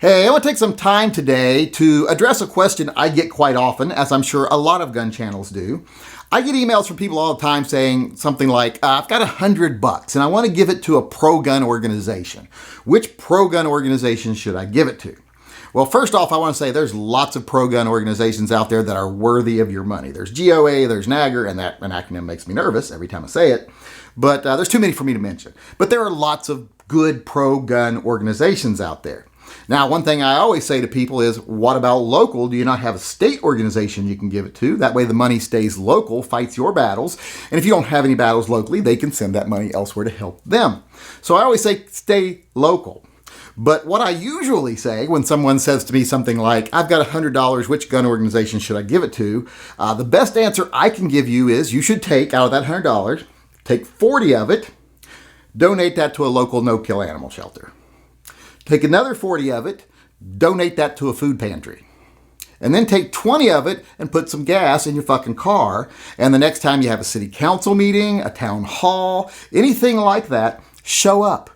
Hey, I want to take some time today to address a question I get quite often, as I'm sure a lot of gun channels do. I get emails from people all the time saying something like, I've got $100 and I want to give it to a pro-gun organization. Which pro-gun organization should I give it to? Well, first off, I want to say there's lots of pro-gun organizations out there that are worthy of your money. There's GOA, there's NAGR, and that an acronym makes me nervous every time I say it. But there's too many for me to mention. But there are lots of good pro-gun organizations out there. Now, one thing I always say to people is, what about local? Do you not have a state organization you can give it to? That way the money stays local, fights your battles. And if you don't have any battles locally, they can send that money elsewhere to help them. So I always say, stay local. But what I usually say when someone says to me something like, I've got $100, which gun organization should I give it to? The best answer I can give you is you should take, out of that $100, take 40 of it, donate that to a local no-kill animal shelter. Take another 40 of it, donate that to a food pantry. And then take 20 of it and put some gas in your fucking car. And the next time you have a city council meeting, a town hall, anything like that, show up.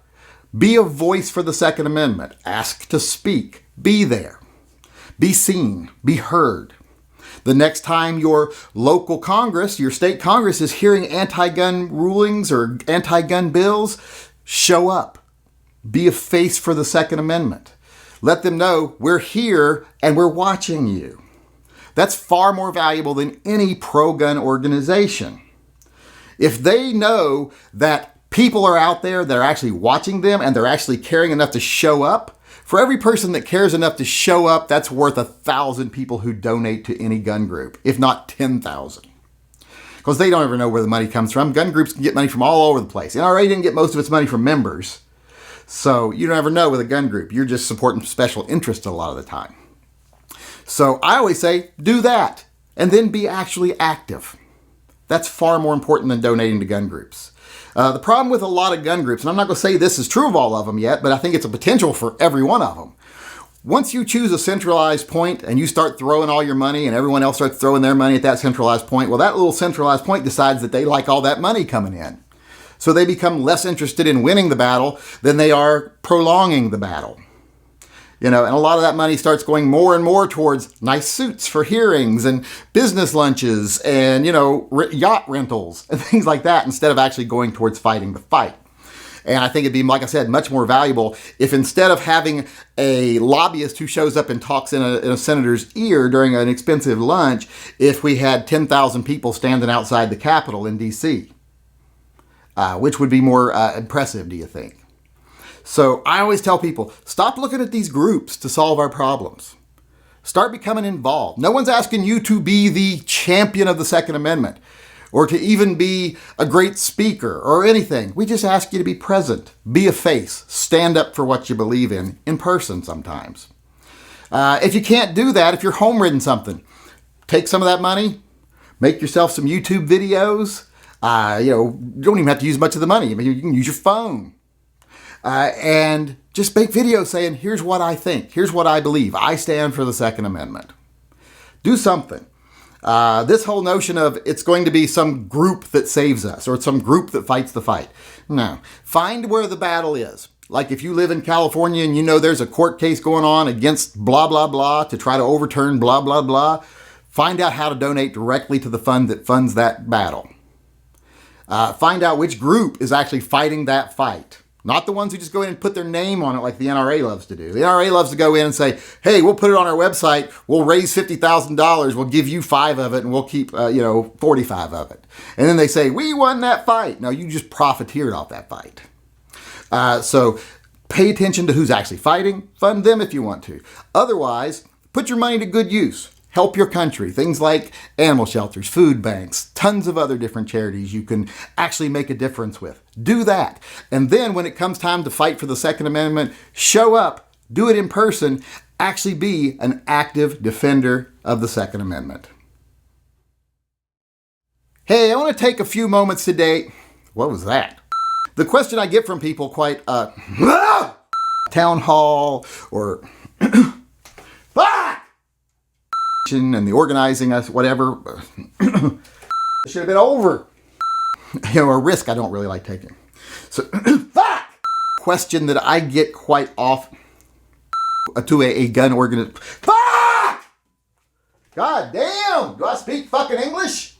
Be a voice for the Second Amendment. Ask to speak. Be there. Be seen. Be heard. The next time your local Congress, your state Congress is hearing anti-gun rulings or anti-gun bills, show up. Be a face for the Second Amendment. Let them know we're here and we're watching you. That's far more valuable than any pro-gun organization. If they know that people are out there that are actually watching them and they're actually caring enough to show up, for every person that cares enough to show up, that's worth 1,000 people who donate to any gun group, if not 10,000. Because they don't ever know where the money comes from. Gun groups can get money from all over the place. The NRA didn't get most of its money from members. So you never know with a gun group. You're just supporting special interests a lot of the time. So I always say, do that. And then be actually active. That's far more important than donating to gun groups. The problem with a lot of gun groups, and I'm not going to say this is true of all of them yet, but I think it's a potential for every one of them. Once you choose a centralized point and you start throwing all your money and everyone else starts throwing their money at that centralized point, well, that little centralized point decides that they like all that money coming in. So they become less interested in winning the battle than they are prolonging the battle. And a lot of that money starts going more and more towards nice suits for hearings and business lunches and, yacht rentals and things like that instead of actually going towards fighting the fight. And I think it'd be, like I said, much more valuable if instead of having a lobbyist who shows up and talks in a senator's ear during an expensive lunch, if we had 10,000 people standing outside the Capitol in D.C., which would be more impressive, do you think? So I always tell people, stop looking at these groups to solve our problems. Start becoming involved. No one's asking you to be the champion of the Second Amendment or to even be a great speaker or anything. We just ask you to be present, be a face, stand up for what you believe in person sometimes. If you can't do that, if you're home-ridden something, take some of that money, make yourself some YouTube videos. You don't even have to use much of the money. I mean, you can use your phone. And just make videos saying, here's what I think. Here's what I believe. I stand for the Second Amendment. Do something. This whole notion of it's going to be some group that saves us or some group that fights the fight. No. Find where the battle is. Like if you live in California and you know there's a court case going on against blah, blah, blah to try to overturn blah, blah, blah, find out how to donate directly to the fund that funds that battle. Find out which group is actually fighting that fight. Not the ones who just go in and put their name on it like the NRA loves to do. The NRA loves to go in and say, hey, we'll put it on our website. We'll raise $50,000. We'll give you 5 of it and we'll keep, 45 of it. And then they say, we won that fight. No, you just profiteered off that fight. So pay attention to who's actually fighting. Fund them if you want to. Otherwise, put your money to good use. Help your country. Things like animal shelters, food banks, tons of other different charities you can actually make a difference with. Do that. And then when it comes time to fight for the Second Amendment, show up, do it in person, actually be an active defender of the Second Amendment. Hey, I want to take a few moments today. What was that? The question I get from people quite, town hall or and the organizing us, whatever, it should have been over. A risk I don't really like taking. So, question that I get quite often. to a gun organization. Fuck! God damn! Do I speak fucking English?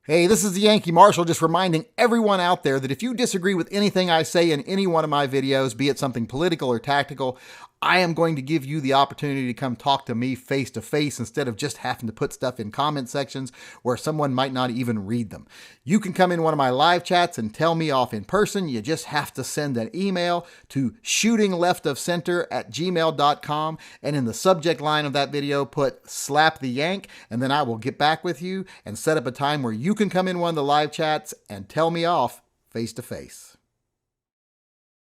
Hey, this is the Yankee Marshal just reminding everyone out there that if you disagree with anything I say in any one of my videos, be it something political or tactical, I am going to give you the opportunity to come talk to me face to face instead of just having to put stuff in comment sections where someone might not even read them. You can come in one of my live chats and tell me off in person. You just have to send an email to shootingleftofcenter@gmail.com, and in the subject line of that video put slap the yank, and then I will get back with you and set up a time where you can come in one of the live chats and tell me off face to face.